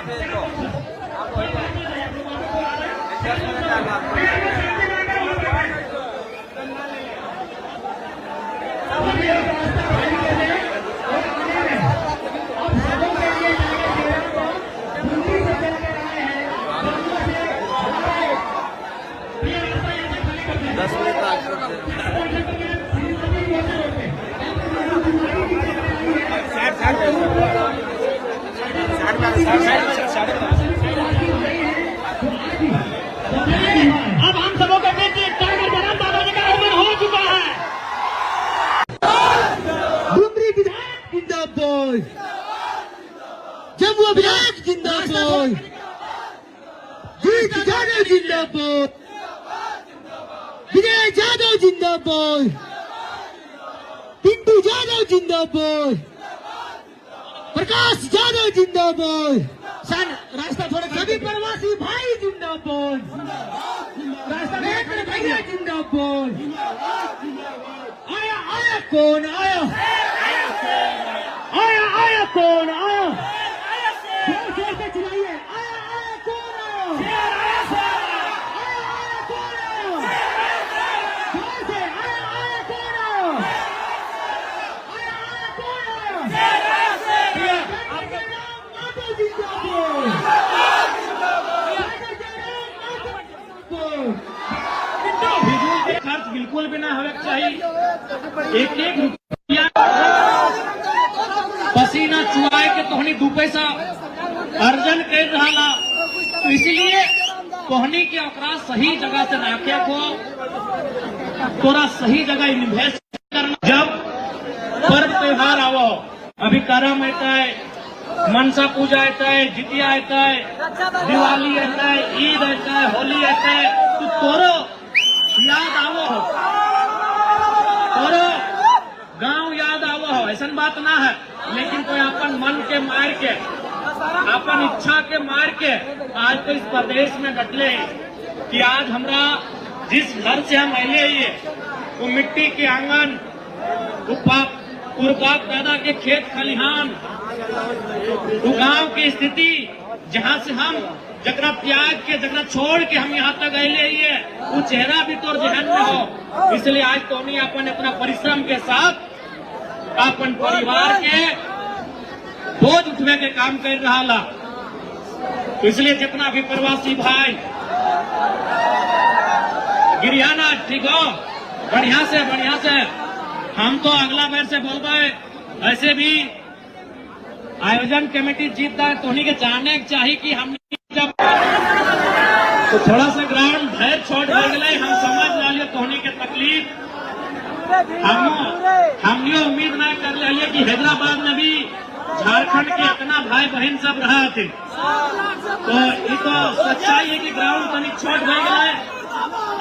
अब हम सबों के बीच टाइगर बराम दादाजी का आगमन हो चुका है। डुमरी विधायक जिंदाबाद, जम्मू विधायक जिंदाबाद, जीत जादव जिंदाबाद, विजय जादव जिंदाबाद, पिंटू जादव जिंदाबाद, प्रकाश जादव जिंदाबाद, रास्ता थोड़ा सभी प्रवासी भाई जिंदाबाद, रास्ता भैया जिंदाबाद। आया आया कौन आया, आया आया कौन आया, जोर जोर से चिल्लाइए, आया आया कौन आया, आया आया कौन आया, जोर से आया आया कौन आया, आया आया कौन आया, खर्च बिल्कुल भी ना होना चाहिए। एक एक रुपया पसीना चुराए के तोहनी 2 पैसा अर्जन कर रहा, तो इसलिए तोहनी के ओकरा सही जगह से रखे को तोरा सही जगह इन्वेस्ट करना। जब पर्व त्योहार आवो, अभी करम आता है, मनसा पूजा आता है, जितिया आता है, दिवाली आता है, ईद आता है, होली आता है, तो तोरो याद आवो हो, तोरो गांव याद आवो हो, ऐसा बात ना है। लेकिन कोई अपन मन के मार के, अपन इच्छा के मार के आज तो इस प्रदेश में गटले कि आज हमरा जिस घर से हम अले ये वो मिट्टी के आंगन, वो उर्वरक पैदा के खेत खलिहान, वो गांव की स्थिति जहां से हम जगरा त्याग के जगरा छोड़ के हम यहाँ तक अले ही है, वो चेहरा भी तो जहन में हो। इसलिए आज तो नहीं अपन अपना परिश्रम के साथ अपन परिवार के बोझ उठने के काम कर रहा ला। तो इसलिए जितना भी प्रवासी भाई गिरियाना ठीक हो, बढ़िया से हम तो अगला बार से बोल रहे, ऐसे भी आयोजन कमेटी जीतता है तो उन्हीं के जानने चाहिए कि हम जब तो थोड़ा सा ग्राउंड भैर छोड़ हो गए, हम समझ ला लियो तोहनी के तकलीफ। हमने उम्मीद ना कर लिया कि हैदराबाद में भी झारखंड के इतना भाई बहन सब रहा थे, तो ये तो सच्चाई है कि ग्राउंड तनी छोट हो गए।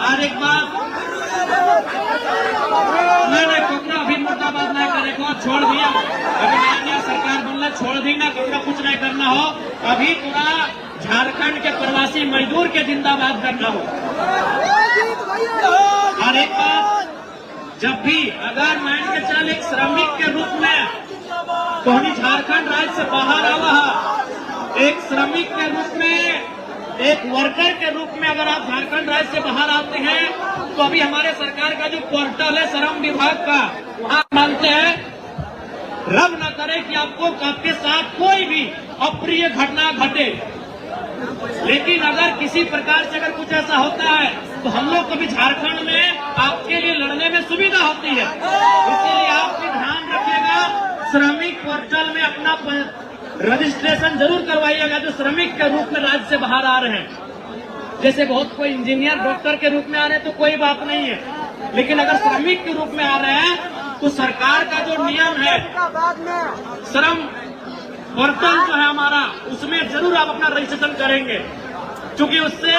और एक बात नहीं कोकरा अभी मुर्दाबाद नहीं करे को छोड़ दिया, अभी नया सरकार बनला छोड़ दी ना, कोकरा कुछ नहीं करना हो, अभी पूरा झारखंड के प्रवासी मजदूर के जिंदाबाद करना हो। और एक बात, जब भी अगर मान के चल एक श्रमिक के रूप में तो हम झारखंड राज्य से बाहर आवा, एक श्रमिक के रूप में, एक वर्कर के रूप में अगर आप झारखंड राज्य से बाहर आते हैं तो अभी हमारे सरकार का जो पोर्टल है श्रम विभाग का, वहाँ मानते हैं रब न करे कि आपके साथ कोई भी अप्रिय घटना घटे, लेकिन अगर किसी प्रकार से अगर कुछ ऐसा होता है तो हम लोग को भी झारखंड में आपके लिए लड़ने में सुविधा होती है। इसलिए आप भी ध्यान रखिएगा, श्रमिक पोर्टल में अपना रजिस्ट्रेशन जरूर करवाइएगा जो श्रमिक के रूप में राज्य से बाहर आ रहे हैं। जैसे बहुत कोई इंजीनियर डॉक्टर के रूप में आ रहे हैं तो कोई बात नहीं है, लेकिन अगर श्रमिक के रूप में आ रहे हैं तो सरकार का जो नियम है श्रम पोर्टल जो है हमारा, उसमें जरूर आप अपना रजिस्ट्रेशन करेंगे, क्योंकि उससे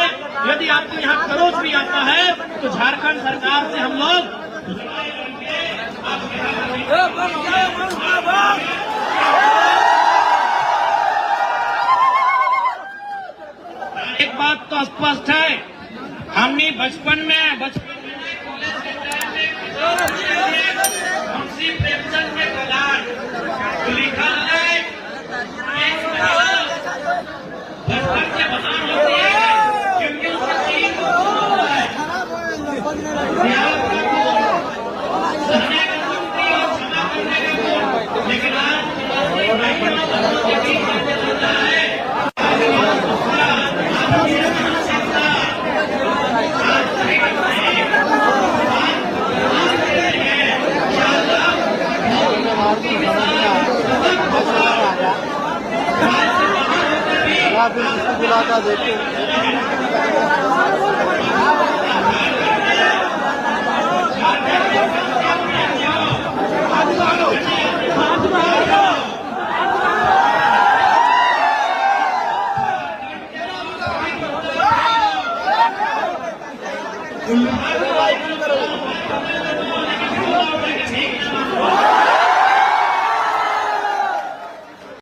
यदि आपको यहाँ खरोच भी आता है तो झारखंड सरकार से हम लोग एक बात तो स्पष्ट है, हमने बचपन में कॉलेज के टाइम में मुंशी प्रेमचंद के प्रधान लिखा है बुलाता देखते